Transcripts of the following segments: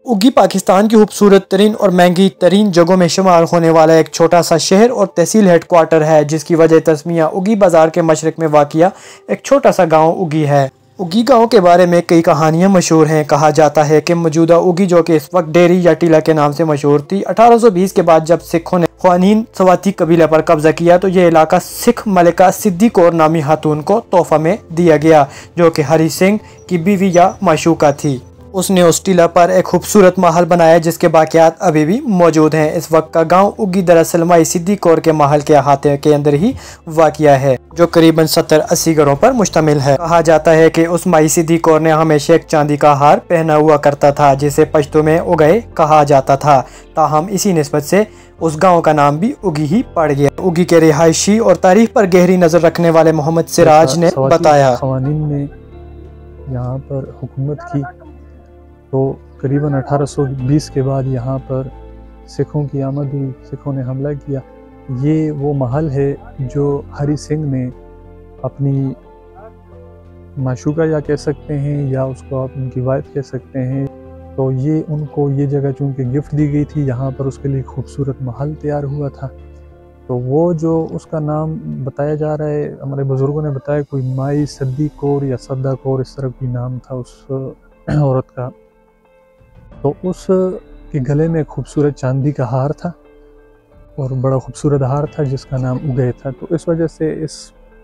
उगी पाकिस्तान की खूबसूरत तरीन और महंगी तरीन जगहों में शुमार होने वाला एक छोटा सा शहर और तहसील हेडक्वार्टर है, जिसकी वजह तस्मिया उगी बाजार के मशरक में वाक़िया एक छोटा सा गांव उगी है। उगी गांव के बारे में कई कहानियां मशहूर हैं। कहा जाता है कि मौजूदा उगी, जो कि इस वक्त डेरी या टीला के नाम से मशहूर थी, 1820 के बाद जब सिखों ने ख्वानीन सवाती कबीले पर कब्जा किया तो ये इलाका सिख मलिका सिद्दी कौर नामी खातून को तोहफा में दिया गया, जो कि हरी सिंह की बीवी या माशूका थी। उसने उस टीला पर एक खूबसूरत महल बनाया जिसके बाकियात अभी भी मौजूद हैं। इस वक्त का गांव उगी दरअसल माई सिद्दी कौर के महल के अहाते के अंदर ही वाक़िया है, जो करीबन 70-80 घरों पर मुश्तमिल है। कहा जाता है कि उस माई सिद्दी कौर ने हमेशा एक चांदी का हार पहना हुआ करता था, जिसे पश्तो में उगए कहा जाता था। ताहम इसी निस्बत से उस गांव का नाम भी उगी ही पड़ गया। उगी के रिहायशी और तारीख पर गहरी नजर रखने वाले मोहम्मद सिराज ने बताया, ख्वानीन ने यहाँ पर हुकूमत की तो करीबन 1820 के बाद यहाँ पर सिखों की आमद हुई, सिखों ने हमला किया। ये वो महल है जो हरी सिंह ने अपनी माशूका या कह सकते हैं या उसको आप उनकी वाइफ कह सकते हैं, तो ये उनको ये जगह चूँकि गिफ्ट दी गई थी, यहाँ पर उसके लिए खूबसूरत महल तैयार हुआ था। तो वो जो उसका नाम बताया जा रहा है, हमारे बुज़ुर्गों ने बताया कोई माई सद्दी कौर या सद्दा कौर इस तरह कोई नाम था उस औरत का। तो उस के गले में खूबसूरत चांदी का हार था और बड़ा खूबसूरत हार था जिसका नाम उगय था, तो इस वजह से इस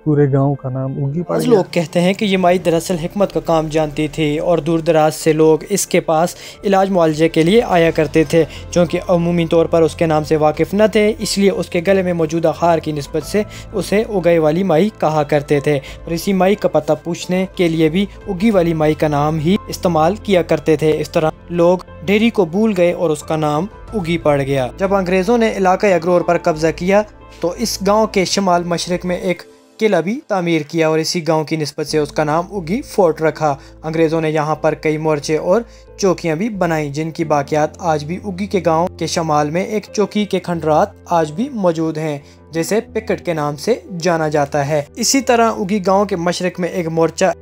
पूरे गांव का नाम उगी पड़ गया। लोग कहते हैं कि ये माई दरअसल हिकमत का काम जानती थी और दूर दराज से लोग इसके पास इलाज मुआवजे के लिए आया करते थे। क्योंकि अमूमी तौर पर उसके नाम से वाकिफ़ न थे, इसलिए उसके गले में मौजूदा हार की निस्बत से उसे उगई वाली माई कहा करते थे। और इसी माई का पता पूछने के लिए भी उगी वाली माई का नाम ही इस्तेमाल किया करते थे। इस तरह लोग डेरी को भूल गए और उसका नाम उगी पड़ गया। जब अंग्रेज़ों ने इलाका अगरोर पर कब्जा किया तो इस गाँव के शुमाल मशरक में एक किला भी तामीर किया और इसी गांव की निस्बत से उसका नाम उगी फोर्ट रखा। अंग्रेज़ों ने यहाँ पर कई मोर्चे और चौकियाँ भी बनाई, जिनकी बाकियात आज भी उगी के गांव के शमाल में एक चौकी के खंडरात आज भी मौजूद हैं, जिसे पिकट के नाम से जाना जाता है। इसी तरह उगी गांव के मशरक में एक मोर्चा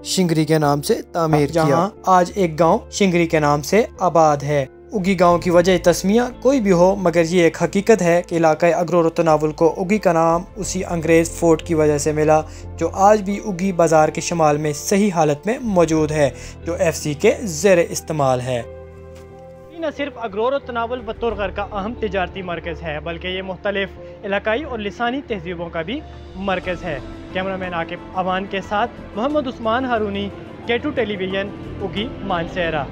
शिंगरी के नाम से तामीर किया, जहाँ आज एक गाँव शिंगरी के नाम से आबाद है। उगी गांव की वजह तस्मिया कोई भी हो, मगर ये एक हकीकत है कि इलाका अगरोर तनावुल को उगी का नाम उसी अंग्रेज़ फोर्ट की वजह से मिला, जो आज भी उगी बाज़ार के शुमाल में सही हालत में मौजूद है, जो FC के ज़ेर इस्तेमाल है। न सिर्फ अगरोर तनावुल बतौर घर का अहम तिजारती मरकज़ है, बल्कि ये मुख्तलिफ इलाकाई और लिसानी तहजीबों का भी मरकज़ है। कैमरामैन आकिब अवान के साथ मोहम्मद उस्मान हारूनी, K2 टेलीविज़न, उगी मानसेरा।